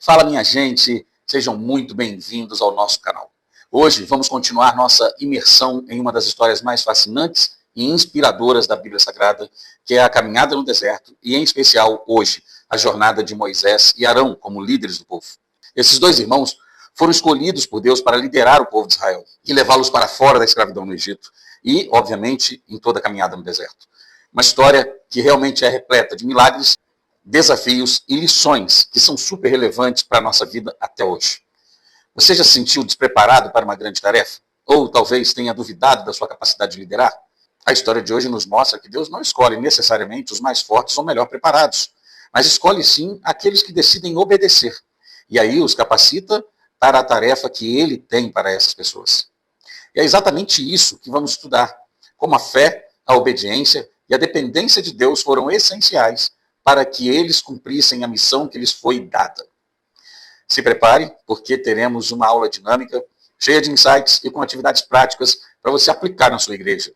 Fala, minha gente, sejam muito bem-vindos ao nosso canal. Hoje vamos continuar nossa imersão em uma das histórias mais fascinantes e inspiradoras da Bíblia Sagrada, que é a caminhada no deserto e, em especial, hoje, a jornada de Moisés e Arão como líderes do povo. Esses dois irmãos foram escolhidos por Deus para liderar o povo de Israel e levá-los para fora da escravidão no Egito e, obviamente, em toda a caminhada no deserto. Uma história que realmente é repleta de milagres, desafios e lições que são super relevantes para a nossa vida até hoje. Você já se sentiu despreparado para uma grande tarefa? Ou talvez tenha duvidado da sua capacidade de liderar? A história de hoje nos mostra que Deus não escolhe necessariamente os mais fortes ou melhor preparados, mas escolhe sim aqueles que decidem obedecer. E aí os capacita para a tarefa que Ele tem para essas pessoas. E é exatamente isso que vamos estudar, como a fé, a obediência e a dependência de Deus foram essenciais para que eles cumprissem a missão que lhes foi dada. Se prepare, porque teremos uma aula dinâmica, cheia de insights e com atividades práticas para você aplicar na sua igreja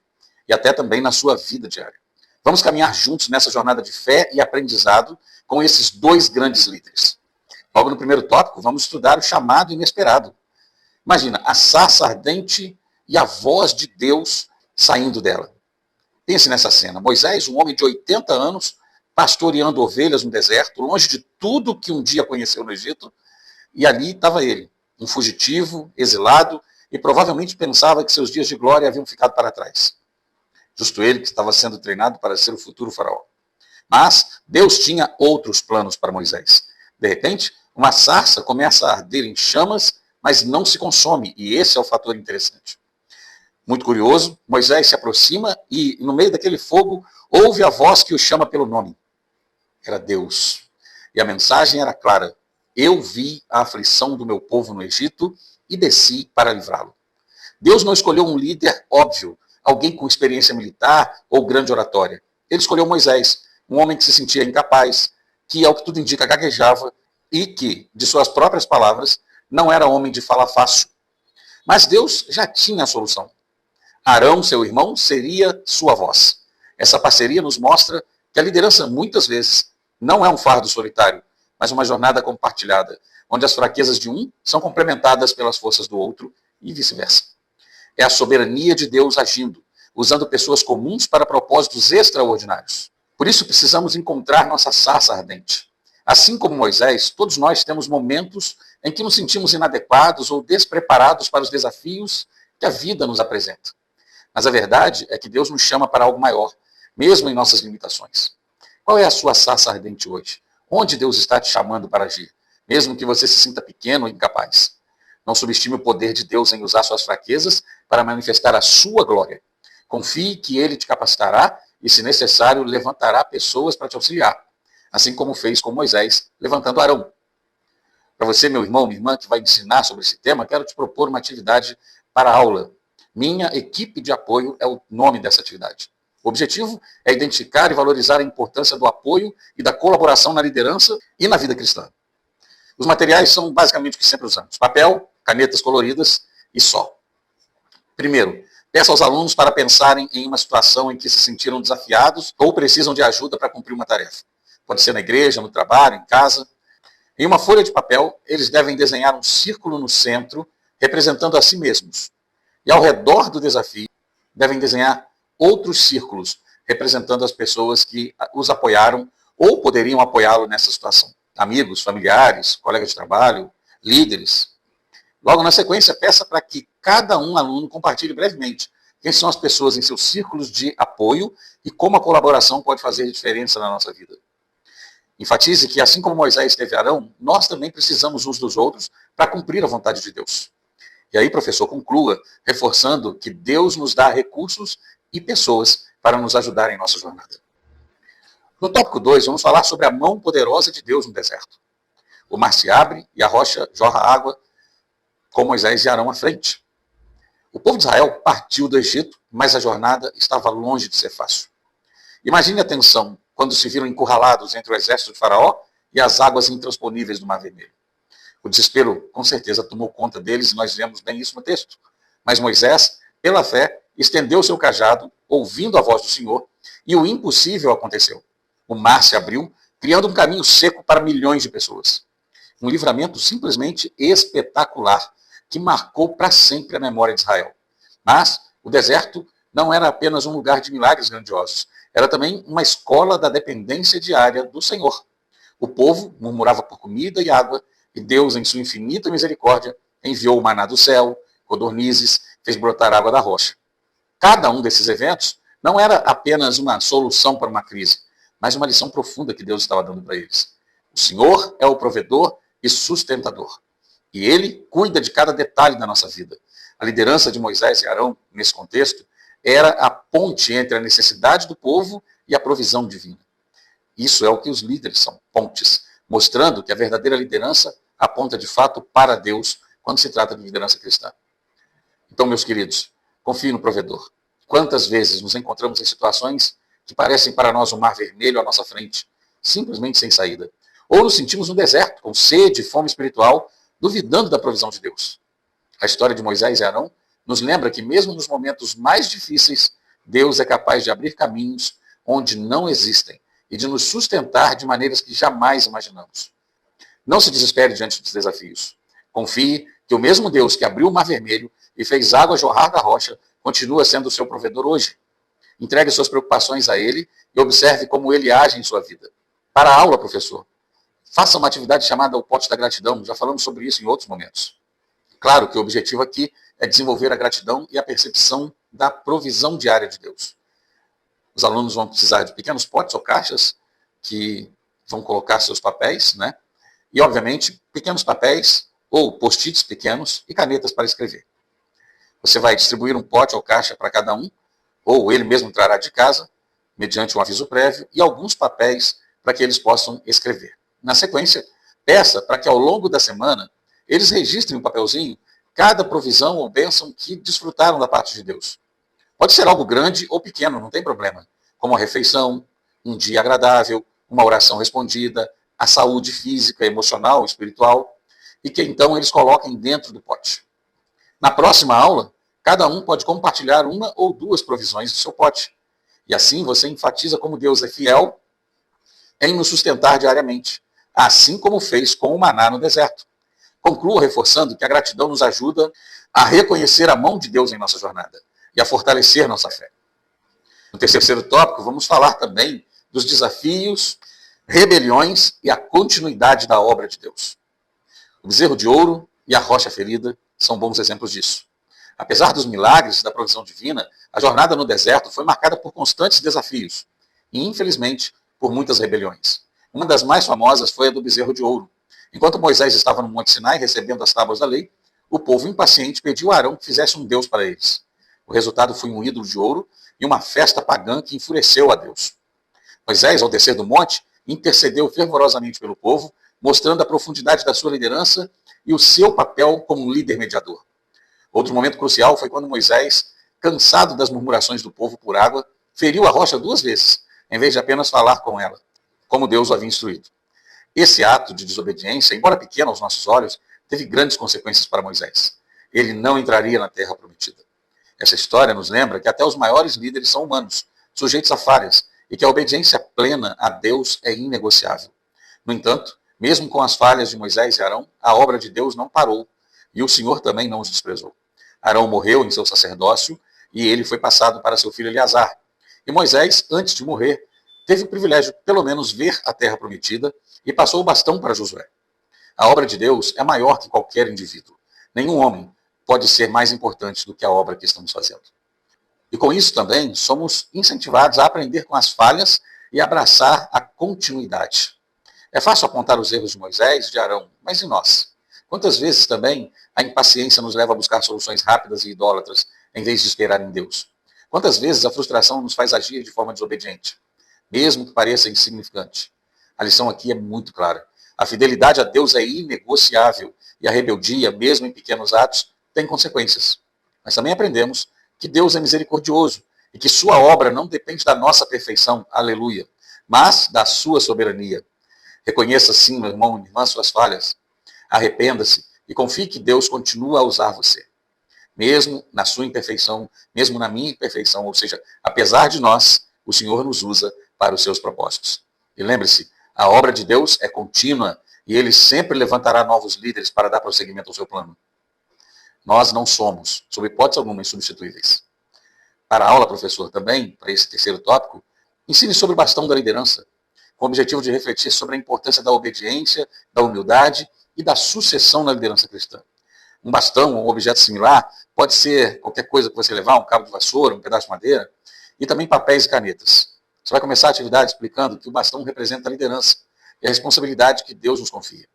e até também na sua vida diária. Vamos caminhar juntos nessa jornada de fé e aprendizado com esses dois grandes líderes. Logo no primeiro tópico, vamos estudar o chamado inesperado. Imagina, a sarça ardente e a voz de Deus saindo dela. Pense nessa cena. Moisés, um homem de 80 anos, pastoreando ovelhas no deserto, longe de tudo que um dia conheceu no Egito, e ali estava ele, um fugitivo, exilado, e provavelmente pensava que seus dias de glória haviam ficado para trás. Justo ele que estava sendo treinado para ser o futuro faraó. Mas Deus tinha outros planos para Moisés. De repente, uma sarça começa a arder em chamas, mas não se consome, e esse é o fator interessante. Muito curioso, Moisés se aproxima e, no meio daquele fogo, ouve a voz que o chama pelo nome. Era Deus. E a mensagem era clara. Eu vi a aflição do meu povo no Egito e desci para livrá-lo. Deus não escolheu um líder óbvio, alguém com experiência militar ou grande oratória. Ele escolheu Moisés, um homem que se sentia incapaz, que, ao que tudo indica, gaguejava e que, de suas próprias palavras, não era homem de fala fácil. Mas Deus já tinha a solução. Arão, seu irmão, seria sua voz. Essa parceria nos mostra que a liderança, muitas vezes, não é um fardo solitário, mas uma jornada compartilhada, onde as fraquezas de um são complementadas pelas forças do outro e vice-versa. É a soberania de Deus agindo, usando pessoas comuns para propósitos extraordinários. Por isso precisamos encontrar nossa sarça ardente. Assim como Moisés, todos nós temos momentos em que nos sentimos inadequados ou despreparados para os desafios que a vida nos apresenta. Mas a verdade é que Deus nos chama para algo maior, mesmo em nossas limitações. Qual é a sua sarça ardente hoje? Onde Deus está te chamando para agir, mesmo que você se sinta pequeno ou incapaz? Não subestime o poder de Deus em usar suas fraquezas para manifestar a sua glória. Confie que Ele te capacitará e, se necessário, levantará pessoas para te auxiliar, assim como fez com Moisés, levantando Arão. Para você, meu irmão, minha irmã, que vai ensinar sobre esse tema, quero te propor uma atividade para a aula. Minha equipe de apoio é o nome dessa atividade. O objetivo é identificar e valorizar a importância do apoio e da colaboração na liderança e na vida cristã. Os materiais são basicamente o que sempre usamos: papel, canetas coloridas e só. Primeiro, peça aos alunos para pensarem em uma situação em que se sentiram desafiados ou precisam de ajuda para cumprir uma tarefa. Pode ser na igreja, no trabalho, em casa. Em uma folha de papel, eles devem desenhar um círculo no centro, representando a si mesmos. E ao redor do desafio, devem desenhar outros círculos, representando as pessoas que os apoiaram ou poderiam apoiá-lo nessa situação. Amigos, familiares, colegas de trabalho, líderes. Logo na sequência, peça para que cada aluno compartilhe brevemente quem são as pessoas em seus círculos de apoio e como a colaboração pode fazer diferença na nossa vida. Enfatize que, assim como Moisés teve Arão, nós também precisamos uns dos outros para cumprir a vontade de Deus. E aí, professor, conclua, reforçando que Deus nos dá recursos e pessoas para nos ajudar em nossa jornada. No tópico 2, vamos falar sobre a mão poderosa de Deus no deserto. O mar se abre e a rocha jorra água com Moisés e Arão à frente. O povo de Israel partiu do Egito, mas a jornada estava longe de ser fácil. Imagine a tensão quando se viram encurralados entre o exército de Faraó e as águas intransponíveis do Mar Vermelho. O desespero, com certeza, tomou conta deles e nós vemos bem isso no texto. Mas Moisés, pela fé, estendeu seu cajado, ouvindo a voz do Senhor, e o impossível aconteceu. O mar se abriu, criando um caminho seco para milhões de pessoas. Um livramento simplesmente espetacular, que marcou para sempre a memória de Israel. Mas o deserto não era apenas um lugar de milagres grandiosos, era também uma escola da dependência diária do Senhor. O povo murmurava por comida e água, e Deus, em sua infinita misericórdia, enviou o maná do céu, codornizes, fez brotar água da rocha. Cada um desses eventos não era apenas uma solução para uma crise, mas uma lição profunda que Deus estava dando para eles. O Senhor é o provedor e sustentador. E Ele cuida de cada detalhe da nossa vida. A liderança de Moisés e Arão, nesse contexto, era a ponte entre a necessidade do povo e a provisão divina. Isso é o que os líderes são, pontes, mostrando que a verdadeira liderança aponta de fato para Deus quando se trata de liderança cristã. Então, meus queridos, confie no provedor. Quantas vezes nos encontramos em situações que parecem para nós um mar vermelho à nossa frente, simplesmente sem saída. Ou nos sentimos no deserto, com sede e fome espiritual, duvidando da provisão de Deus. A história de Moisés e Arão nos lembra que mesmo nos momentos mais difíceis, Deus é capaz de abrir caminhos onde não existem e de nos sustentar de maneiras que jamais imaginamos. Não se desespere diante dos desafios. Confie que o mesmo Deus que abriu o Mar Vermelho e fez água jorrar da rocha continua sendo o seu provedor hoje. Entregue suas preocupações a Ele e observe como Ele age em sua vida. Para a aula, professor, faça uma atividade chamada o Pote da Gratidão. Já falamos sobre isso em outros momentos. Claro que o objetivo aqui é desenvolver a gratidão e a percepção da provisão diária de Deus. Os alunos vão precisar de pequenos potes ou caixas que vão colocar seus papéis, né? E, obviamente, pequenos papéis ou post-its pequenos e canetas para escrever. Você vai distribuir um pote ou caixa para cada um, ou ele mesmo trará de casa, mediante um aviso prévio, e alguns papéis para que eles possam escrever. Na sequência, peça para que ao longo da semana eles registrem um papelzinho cada provisão ou bênção que desfrutaram da parte de Deus. Pode ser algo grande ou pequeno, não tem problema, como a refeição, um dia agradável, uma oração respondida, a saúde física, emocional, espiritual, e que então eles coloquem dentro do pote. Na próxima aula, cada um pode compartilhar uma ou duas provisões do seu pote. E assim você enfatiza como Deus é fiel em nos sustentar diariamente, assim como fez com o maná no deserto. Concluo reforçando que a gratidão nos ajuda a reconhecer a mão de Deus em nossa jornada e a fortalecer nossa fé. No terceiro tópico, vamos falar também dos desafios, rebeliões e a continuidade da obra de Deus. O bezerro de ouro e a rocha ferida são bons exemplos disso. Apesar dos milagres da provisão divina, a jornada no deserto foi marcada por constantes desafios e, infelizmente, por muitas rebeliões. Uma das mais famosas foi a do bezerro de ouro. Enquanto Moisés estava no Monte Sinai recebendo as tábuas da lei, o povo impaciente pediu a Arão que fizesse um Deus para eles. O resultado foi um ídolo de ouro e uma festa pagã que enfureceu a Deus. Moisés, ao descer do monte, intercedeu fervorosamente pelo povo, mostrando a profundidade da sua liderança e o seu papel como um líder mediador. Outro momento crucial foi quando Moisés, cansado das murmurações do povo por água, feriu a rocha 2 vezes, em vez de apenas falar com ela, como Deus o havia instruído. Esse ato de desobediência, embora pequeno aos nossos olhos, teve grandes consequências para Moisés. Ele não entraria na terra prometida. Essa história nos lembra que até os maiores líderes são humanos, sujeitos a falhas, e que a obediência plena a Deus é inegociável. No entanto, mesmo com as falhas de Moisés e Arão, a obra de Deus não parou, e o Senhor também não os desprezou. Arão morreu em seu sacerdócio, e ele foi passado para seu filho Eleazar. E Moisés, antes de morrer, teve o privilégio de pelo menos ver a terra prometida, e passou o bastão para Josué. A obra de Deus é maior que qualquer indivíduo. Nenhum homem pode ser mais importante do que a obra que estamos fazendo. E com isso também somos incentivados a aprender com as falhas e abraçar a continuidade. É fácil apontar os erros de Moisés e de Arão, mas e nós? Quantas vezes também a impaciência nos leva a buscar soluções rápidas e idólatras, em vez de esperar em Deus? Quantas vezes a frustração nos faz agir de forma desobediente, mesmo que pareça insignificante? A lição aqui é muito clara. A fidelidade a Deus é inegociável e a rebeldia, mesmo em pequenos atos, tem consequências. Mas também aprendemos que Deus é misericordioso e que sua obra não depende da nossa perfeição, aleluia, mas da sua soberania. Reconheça sim, meu irmão, minha irmã, suas falhas. Arrependa-se e confie que Deus continua a usar você. Mesmo na sua imperfeição, mesmo na minha imperfeição, ou seja, apesar de nós, o Senhor nos usa para os seus propósitos. E lembre-se, a obra de Deus é contínua e ele sempre levantará novos líderes para dar prosseguimento ao seu plano. Nós não somos, sob hipótese alguma, insubstituíveis. Para a aula, professor, também, para esse terceiro tópico, ensine sobre o bastão da liderança, com o objetivo de refletir sobre a importância da obediência, da humildade e da sucessão na liderança cristã. Um bastão ou um objeto similar pode ser qualquer coisa que você levar, um cabo de vassoura, um pedaço de madeira, e também papéis e canetas. Você vai começar a atividade explicando que o bastão representa a liderança e a responsabilidade que Deus nos confia.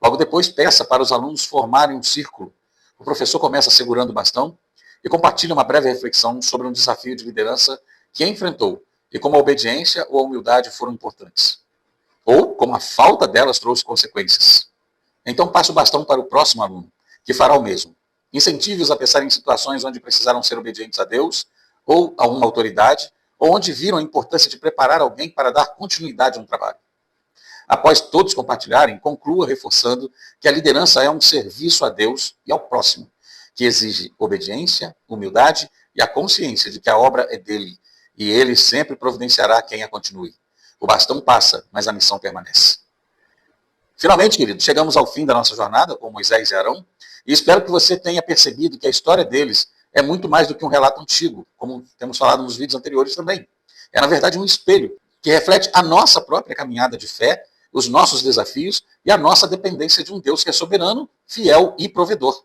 Logo depois, peça para os alunos formarem um círculo. O professor começa segurando o bastão e compartilha uma breve reflexão sobre um desafio de liderança que enfrentou e como a obediência ou a humildade foram importantes. Ou como a falta delas trouxe consequências. Então passe o bastão para o próximo aluno, que fará o mesmo. Incentive-os a pensar em situações onde precisaram ser obedientes a Deus ou a uma autoridade, ou onde viram a importância de preparar alguém para dar continuidade a um trabalho. Após todos compartilharem, conclua reforçando que a liderança é um serviço a Deus e ao próximo, que exige obediência, humildade e a consciência de que a obra é dele, e ele sempre providenciará quem a continue. O bastão passa, mas a missão permanece. Finalmente, querido, chegamos ao fim da nossa jornada com Moisés e Arão, e espero que você tenha percebido que a história deles é muito mais do que um relato antigo, como temos falado nos vídeos anteriores também. É, na verdade, um espelho que reflete a nossa própria caminhada de fé, os nossos desafios e a nossa dependência de um Deus que é soberano, fiel e provedor.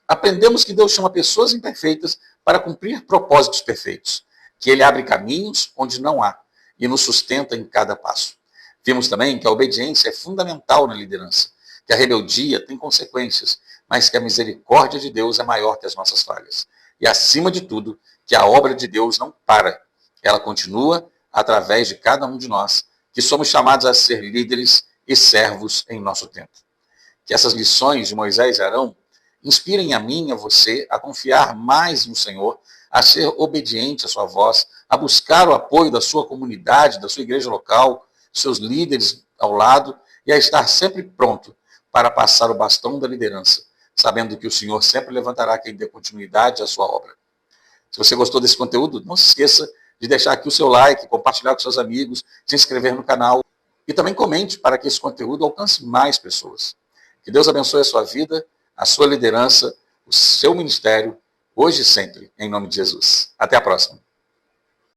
Aprendemos que Deus chama pessoas imperfeitas para cumprir propósitos perfeitos, que Ele abre caminhos onde não há e nos sustenta em cada passo. Vimos também que a obediência é fundamental na liderança, que a rebeldia tem consequências, mas que a misericórdia de Deus é maior que as nossas falhas. E, acima de tudo, que a obra de Deus não para. Ela continua através de cada um de nós, que somos chamados a ser líderes e servos em nosso tempo. Que essas lições de Moisés e Arão inspirem a mim e a você a confiar mais no Senhor, a ser obediente à sua voz, a buscar o apoio da sua comunidade, da sua igreja local, seus líderes ao lado, e a estar sempre pronto para passar o bastão da liderança, sabendo que o Senhor sempre levantará quem dê continuidade à sua obra. Se você gostou desse conteúdo, não se esqueça de deixar aqui o seu like, compartilhar com seus amigos, se inscrever no canal e também comente para que esse conteúdo alcance mais pessoas. Que Deus abençoe a sua vida, a sua liderança, o seu ministério, hoje e sempre, em nome de Jesus. Até a próxima.